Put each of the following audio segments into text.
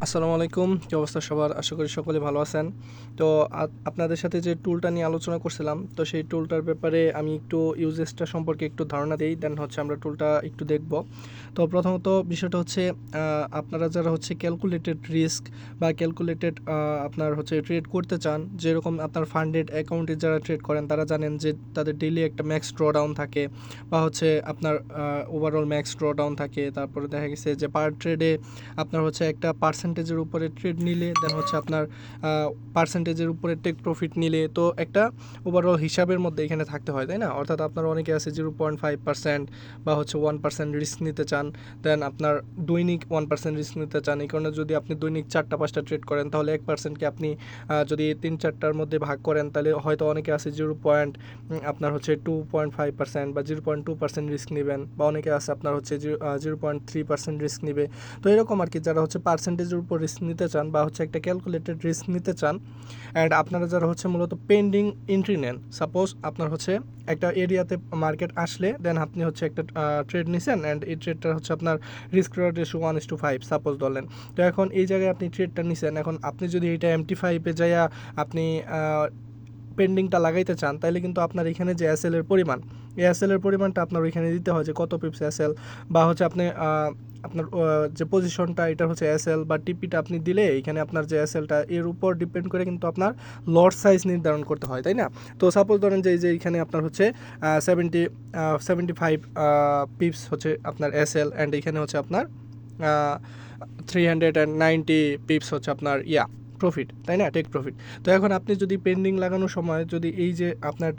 আসসালামু আলাইকুম, কি অবস্থা সবার? আশা করি সকলে ভালো আছেন। তো আপনাদের সাথে যে টুলটা নিয়ে আলোচনা করছিলাম, তো সেই টুলটার ব্যাপারে আমি একটু ইউজেসটা সম্পর্কে একটু ধারণা দেই, দেন হচ্ছে আমরা টুলটা একটু দেখব। তো প্রথমত বিষয়টা হচ্ছে আপনারা যারা হচ্ছে ক্যালকুলেটেড রিস্ক বা ক্যালকুলেটেড আপনার হচ্ছে ট্রেড করতে চান, যেরকম আপনার ফান্ডেড অ্যাকাউন্টে যারা ট্রেড করেন তারা জানেন যে তাদের ডেইলি একটা ম্যাক্স ড্রডাউন থাকে বা হচ্ছে আপনার ওভারঅল ম্যাক্স ড্রডাউন থাকে। তারপরে দেখা গেছে যে পার ট্রেডে আপনার হচ্ছে একটা পার্সেন্টেজের উপরে ট্রেড নিলে দেন হচ্ছে আপনার পার্সেন্টেজের উপরে টেক প্রফিট নিলে তো একটা ওভারঅল হিসাবের মধ্যে এখানে থাকতে হয়, তাই না? অর্থাৎ আপনার অনেকে আছে 0.5% বা হচ্ছে 1% রিস্ক নিতে চান, দেন আপনার দৈনিক 1% রিস্ক নিতে চান। এই কারণে যদি আপনি দৈনিক 4টা 5টা ট্রেড করেন তাহলে 1%কে আপনি যদি 3-4টার মধ্যে ভাগ করেন তাহলে হয়তো অনেকে আছে আপনার হচ্ছে 2.5% বা 0.2% রিস্ক নেবেন, বা অনেকে আছে আপনার হচ্ছে 0.3% রিস্ক নেবে। তো এরকম আর কি, যারা হচ্ছে পার্সেন্টেজের উপর রিস্ক নিতে চান বা হচ্ছে একটা ক্যালকুলেটেড রিস্ক নিতে চান। অ্যান্ড আপনারা যারা হচ্ছে মূলত পেন্ডিং এন্ট্রি নেন, সাপোজ আপনার হচ্ছে একটা এরিয়াতে মার্কেট আসলে দেন আপনি হচ্ছে একটা ট্রেড নিছেন অ্যান্ড এই ট্রেডটা হচ্ছে আপনার রিস্ক রিওয়ার্ড রেশিও 1:5 সাপোজ ধরলেন। তো এখন এই জায়গায় আপনি ট্রেডটা নিছেন, এখন আপনি যদি এটা MT5-এ যাইয়া আপনি পেন্ডিংটা লাগাইতে চান তাহলে কিন্তু আপনার এখানে যে এসএলের পরিমাণ, এই এসএলের পরিমাণটা আপনার ওইখানে দিতে হয় যে কত পিপস এসএল, বা হচ্ছে আপনি আপনার যে পজিশনটা এটা হচ্ছে এসএল বা টিপিটা আপনি দিলে এখানে আপনার যে এসএলটা এর উপর ডিপেন্ড করে কিন্তু আপনার লট সাইজ নির্ধারণ করতে হয়, তাই না? তো সাপোজ ধরেন যে এই যে এখানে আপনার হচ্ছে 75 পিপস হচ্ছে আপনার এসএল অ্যান্ড এখানে হচ্ছে আপনার 390 পিপস হচ্ছে আপনার প্রফিট, তাই না? Take profit. তো এখন আপনি যদি পেন্ডিং লাগানোর সময় যদি এই যে আপনার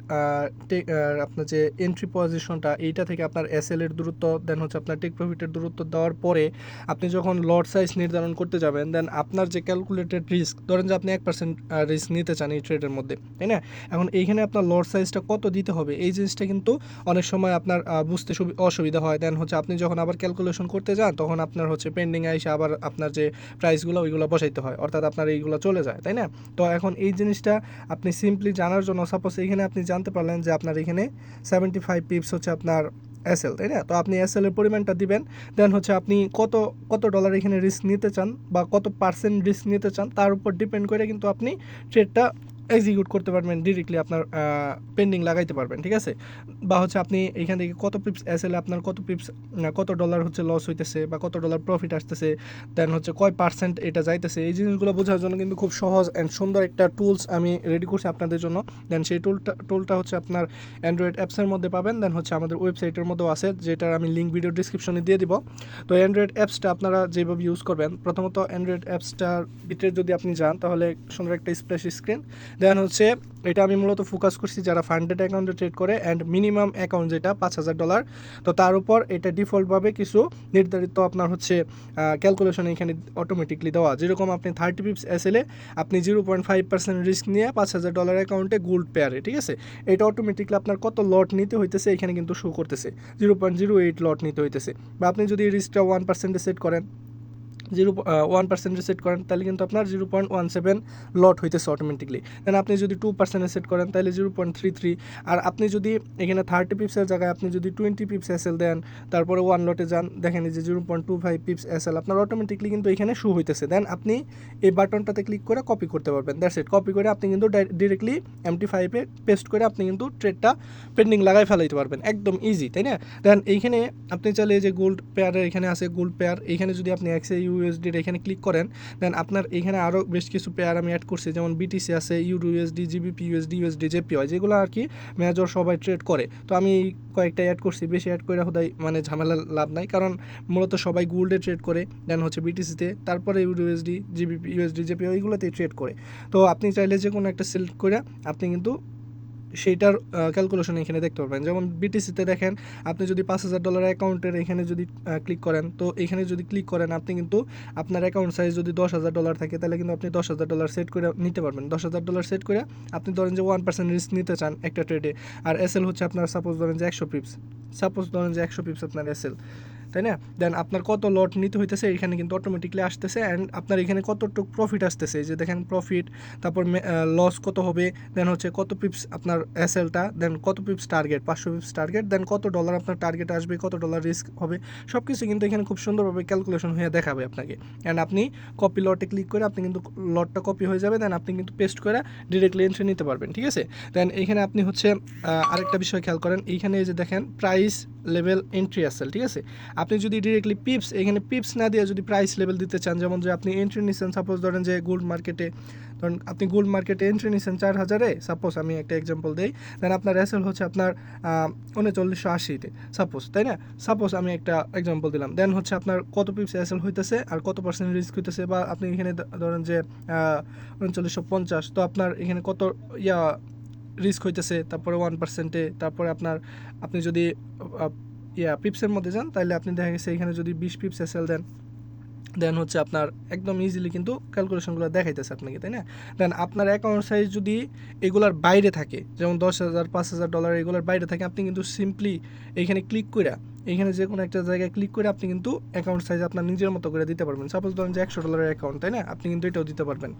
আপনার যে এন্ট্রি পজিশনটা এইটা থেকে আপনার এসএল এর দূরত্ব দেন হচ্ছে আপনার টেক প্রফিটের দূরত্ব দেওয়ার পরে আপনি যখন লট সাইজ নির্ধারণ করতে যাবেন, দেন আপনার যে ক্যালকুলেটেড রিস্ক, ধরেন যে আপনি 1% রিস্ক নিতে চান এই ট্রেডের মধ্যে, তাই না? এখন এইখানে আপনার লট সাইজটা কত দিতে হবে এই জিনিসটা কিন্তু অনেক সময় আপনার বুঝতে অসুবিধা হয়। দেন হচ্ছে আপনি যখন আবার ক্যালকুলেশন করতে যান তখন আপনার হচ্ছে পেন্ডিং এসে আবার আপনার যে প্রাইসগুলো ওইগুলো বসাইতে হয়, অর্থাৎ আপনার এইগুলো চলে যায়, তাই না? তো এখন এই জিনিসটা আপনি সিম্পলি জানার জন্য সাপোজ এইখানে আপনি জানতে পারলেন যে আপনার এখানে 75 পিপস হচ্ছে আপনার এসএল, তাই না? তো আপনি এসএল এর পরিমাণটা দিবেন, দেন হচ্ছে আপনি কত কত ডলার এখানে রিস্ক নিতে চান বা কত পার্সেন্ট রিস্ক নিতে চান তার উপর ডিপেন্ড করে কিন্তু আপনি ট্রেডটা এক্সিকিউট করতে পারবেন, ডিরেক্টলি আপনার পেন্ডিং লাগাইতে পারবেন, ঠিক আছে? বা হচ্ছে আপনি এখান থেকে কত পিপস এসএলে আপনার কত পিপস কত ডলার হচ্ছে লস হইতেছে বা কত ডলার প্রফিট আসতেছে, দেন হচ্ছে কয় পার্সেন্ট এটা যাইতেছে, এই জিনিসগুলো বোঝার জন্য কিন্তু খুব সহজ অ্যান্ড সুন্দর একটা টুলস আমি রেডি করছি আপনাদের জন্য। দেন সেই টুলটা হচ্ছে আপনার অ্যান্ড্রয়েড অ্যাপসের মধ্যে পাবেন, দেন হচ্ছে আমাদের ওয়েবসাইটের মধ্যেও আছে, যেটার আমি লিঙ্ক ভিডিও ডিসক্রিপশনে দিয়ে দিব। তো অ্যান্ড্রয়েড অ্যাপসটা আপনারা যেভাবে ইউজ করবেন, প্রথমত অ্যান্ড্রয়েড অ্যাপসটার ভিতরে যদি আপনি যান তাহলে সুন্দর একটা স্প্ল্যাশ স্ক্রিন, দেন হচ্ছে এটা আমি মূলত ফোকাস করছি যারা ফান্ডেড অ্যাকাউন্টে ট্রেড করে অ্যান্ড মিনিমাম অ্যাকাউন্ট যেটা $5,000, তো তার উপর এটা ডিফল্টভাবে কিছু নির্ধারিত আপনার হচ্ছে ক্যালকুলেশন এখানে অটোমেটিকলি দেওয়া, যেরকম আপনি 30 পিপস এসএলে আপনি 0.5% রিস্ক নিয়ে $5,000 অ্যাকাউন্টে গোল্ড পেয়ারে, ঠিক আছে? এটা অটোমেটিকলি আপনার কত লট নিতে হইতেছে এখানে কিন্তু শো করতেছে, 0.08 লট নিতে হইতেছে। বা আপনি যদি রিস্কটা 1%-এ সেট করেন, 1% সেট করেন তাহলে কিন্তু আপনার 0.17 লট হইতেছে অটোমেটিকলি। দেন আপনি যদি 2% সেট করেন তাহলে 0.33। আর আপনি যদি এখানে 30 পিপসের জায়গায় আপনি যদি 20 পিপস এসএল দেন, তারপরে 1 লটে যান, দেখেন যে 0.25 পিপস এসএল আপনার অটোমেটিকলি কিন্তু এখানে শো হইতেছে। দেন আপনি এই বাটনটাতে ক্লিক করে কপি করতে পারবেন, দ্যাটস ইট। কপি করে আপনি কিন্তু ডিরেক্টলি MT5-এ পেস্ট করে আপনি কিন্তু ট্রেডটা পেন্ডিং লাগাই ফেলাইতে পারবেন, একদম ইজি, তাই না? দেন এইখানে আপনি চাইলে যে গোল্ড পেয়ারের এখানে আছে গোল্ড পেয়ার, এইখানে যদি আপনি XAUUSD এখানে ক্লিক করেন, দেন আপনার এখানে আরও বেশ কিছু পেয়ার আমি অ্যাড করছি, যেমন BTC আছে, EURUSD, GBP USD, USD JPY, যেগুলো আর কি মেজর সবাই ট্রেড করে। তো আমি কয়েকটা অ্যাড করছি, বেশি অ্যাড করে হোদাই মানে ঝামেলা লাভ নাই, কারণ মূলত সবাই গোল্ডে ট্রেড করে, দেন হচ্ছে BTC-তে, তারপরে USD, GBP USD JPY ওইগুলোতেই ট্রেড করে। তো আপনি চাইলে যে কোনো একটা সিলেক্ট করে আপনি কিন্তু সেইটার ক্যালকুলেশন এখানে দেখতে পারবেন। যেমন বিটিসিতে দেখেন, আপনি যদি $5,000 অ্যাকাউন্টের এখানে যদি ক্লিক করেন, তো এখানে যদি ক্লিক করেন আপনি কিন্তু আপনার অ্যাকাউন্ট সাইজ যদি $10,000 থাকে তাহলে কিন্তু আপনি $10,000 সেট করে নিতে পারবেন। $10,000 সেট করে আপনি ধরেন যে 1% রিস্ক নিতে চান একটা ট্রেডে, আর এসএল হচ্ছে আপনার সাপোজ ধরেন যে 100 পিপস, আপনার এসএল, তাই না? দেন আপনার কত লট নিতে হইতেছে এখানে কিন্তু অটোমেটিকলি আসতেছে, অ্যান্ড আপনার এখানে কতটুকু প্রফিট আসতেছে, এই যে দেখেন প্রফিট, তারপর লস কত হবে, দেন হচ্ছে কত পিপস আপনার এসএলটা, দেন কত পিপস টার্গেট, 500 পিপস টার্গেট, দেন কত ডলার আপনার টার্গেট আসবে, কত ডলার রিস্ক হবে, সব কিছু কিন্তু এখানে খুব সুন্দরভাবে ক্যালকুলেশন হয়ে দেখাবে আপনাকে। অ্যান্ড আপনি কপি লটে ক্লিক করে আপনি কিন্তু লটটা কপি হয়ে যাবে, দেন আপনি কিন্তু পেস্ট করে ডিরেক্টলি এন্ট্রি নিতে পারবেন, ঠিক আছে? দেন এইখানে আপনি হচ্ছে আরেকটা বিষয় খেয়াল করেন, এইখানে এই যে দেখেন প্রাইস লেভেল এন্ট্রি আসেল, ঠিক আছে? আপনি যদি ডিরেক্টলি পিপস, এখানে পিপস না দিয়ে যদি প্রাইস লেভেল দিতে চান, যেমন যে আপনি এন্ট্রি নিচ্ছেন, সাপোজ ধরেন যে গোল্ড মার্কেটে, ধরেন আপনি গোল্ড মার্কেটে এন্ট্রি নিচ্ছেন 4000-এ, সাপোজ আমি একটা এক্সাম্পল দিই, দেন আপনার এসএল হচ্ছে আপনার 3980-তে সাপোজ, তাই না? সাপোজ আমি একটা এক্সাম্পল দিলাম, দেন হচ্ছে আপনার কত পিপস এসএল হইতেছে আর কত পার্সেন্ট রিস্ক হইতেছে, বা আপনি এখানে ধরেন যে 3950, তো আপনার এখানে কত রিস্ক হইতেছে, তারপরে 1%-এ, তারপরে আপনি যদি পিপসের মধ্যে যান, তাহলে আপনি দেখা গেছে এখানে যদি 20 পিপস এসএল দেন হচ্ছে আপনার একদম ইজিলি কিন্তু ক্যালকুলেশনগুলো দেখাইতেছে আপনাকে, তাই না? দেন আপনার অ্যাকাউন্ট সাইজ যদি এগুলার বাইরে থাকে, যেমন 10,000 $5,000 এগুলোর বাইরে থাকে, আপনি কিন্তু সিম্পলি এইখানে ক্লিক করে, এইখানে যে কোনো একটা জায়গায় ক্লিক করে আপনি কিন্তু অ্যাকাউন্ট সাইজ আপনার নিজের মতো করে দিতে পারবেন। সাপোজ ধরেন যে $100 অ্যাকাউন্ট, তাই না? আপনি কিন্তু এটাও দিতে পারবেন।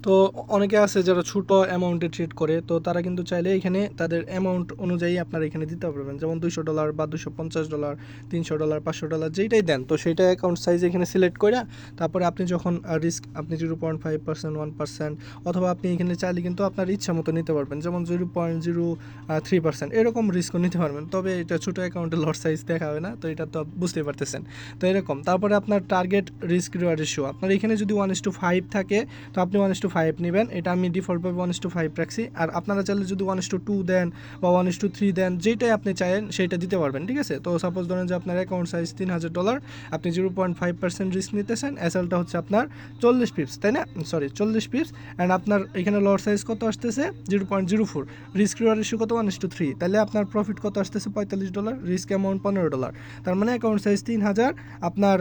তো অনেকে আছে যারা ছোটো অ্যামাউন্টে ট্রেড করে, তো তারা কিন্তু চাইলে এখানে তাদের অ্যামাউন্ট অনুযায়ী আপনারা এখানে দিতে পারবেন, যেমন $200 বা $250, $300, $500 যেইটাই দেন, তো সেইটা অ্যাকাউন্ট সাইজ এখানে সিলেক্ট করে তারপরে আপনি যখন রিস্ক আপনি 0.5%, 1%, অথবা আপনি এখানে চাইলে কিন্তু আপনার ইচ্ছা মতো নিতে পারবেন, যেমন 0.03% এরকম রিস্কও নিতে পারবেন। তবে এটা ছোটো অ্যাকাউন্টে লট সাইজ দেখা হবে না, তো এটা তো বুঝতেই পারতেছেন। তো এরকম তারপরে আপনার টার্গেট রিস্ক রিওয়ার্ড রেশিও, আপনার এখানে যদি 1:5 থাকে, তো আপনি 1:5 নেবেন, এটা আমি ডিফল্টভাবে 1:5 রাখছি। আর আপনারা চাইলে যদি 1:2 দেন বা 1:3 দেন, যেটাই আপনি চাইেন সেইটা দিতে পারবেন, ঠিক আছে? তো সাপোজ ধরেন যে আপনার অ্যাকাউন্ট সাইজ $3,000, আপনি 0.5% রিস্ক নিতেছেন, এসএলটা হচ্ছে আপনার 40 পিপস, তাই না? সরি 40 পিপস, অ্যান্ড আপনার এখানে লট সাইজ কত আসতেছে 0.04, রিস্ক রিওয়ার্ড রেশিও কত 1:3, তাহলে আপনার প্রফিট কত আসতেছে $45, রিস্ক অ্যামাউন্ট $15, তার মানে অ্যাকাউন্ট সাইজ 3,000, আপনার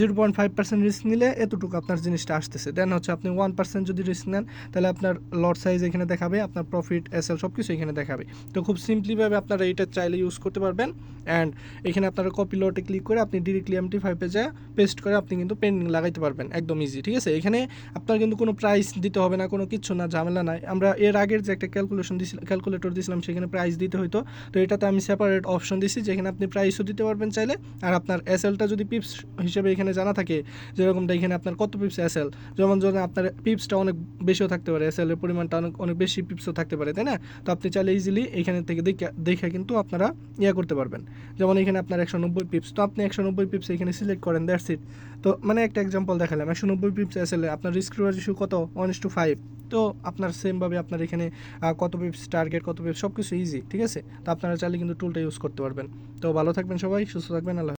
0.5% রিস্ক নিলে এতটুকু আপনার জিনিসটা আসতেছে। দেন হচ্ছে আপনি 1% যদি রিস্ক নেন, তাহলে আপনার লট সাইজ এখানে দেখাবে, আপনার প্রফিট এসএল সব কিছু এখানে দেখাবে। তো খুব সিম্পলিভাবে আপনারা এইটা চাইলে ইউজ করতে পারবেন। অ্যান্ড এখানে আপনারা কপি লটে ক্লিক করে আপনি ডিরেক্টলি MT5 যা পেস্ট করে আপনি কিন্তু পেন্ডিং লাগাইতে পারবেন, একদম ইজি, ঠিক আছে? এখানে আপনার কিন্তু কোনো প্রাইস দিতে হবে না, কোনো কিছু না, ঝামেলা নাই। আমরা এর আগের যে একটা ক্যালকুলেটর দিয়েছিলাম, সেখানে প্রাইস দিতে হইতো, তো এটাতে আমি সেপারেট অপশন দিছি, যেখানে আপনি প্রাইসও দিতে পারবেন চাইলে। আর আপনার এসএলটা যদি পিপস হিসেবে এখানে জানা থাকে, যেরকমটা এখানে আপনার কত পিপস এসএল, যেমন ধরেন আপনার পিপসটা অনেক বেশিও থাকতে পারে, এসএল এর পরিমাণটা অনেক বেশি পিপসও থাকতে পারে, তাই না? তো আপনি চাইলে ইজিলি এখানে থেকে দেখে কিন্তু আপনারা করতে পারবেন। যেমন এখানে আপনার 190 পিপস, তো আপনি 190 পিপস এখানে সিলেক্ট করেন, দ্যাটস ইট। তো মানে একটা এক্সাম্পল দেখালাম, 190 পিপস এসএল আপনার রিস্ক রিওয়ার্ড রেশিও কত 1:5, তো আপনার সেমভাবে আপনার এখানে কত পিপস টার্গেট, কত পিপস সব কিছু ইজি, ঠিক আছে? তো আপনারা চাইলে কিন্তু টুলটা ইউজ করতে পারবেন। তো ভালো থাকবেন সবাই, সুস্থ থাকবেন, আল্লাহ।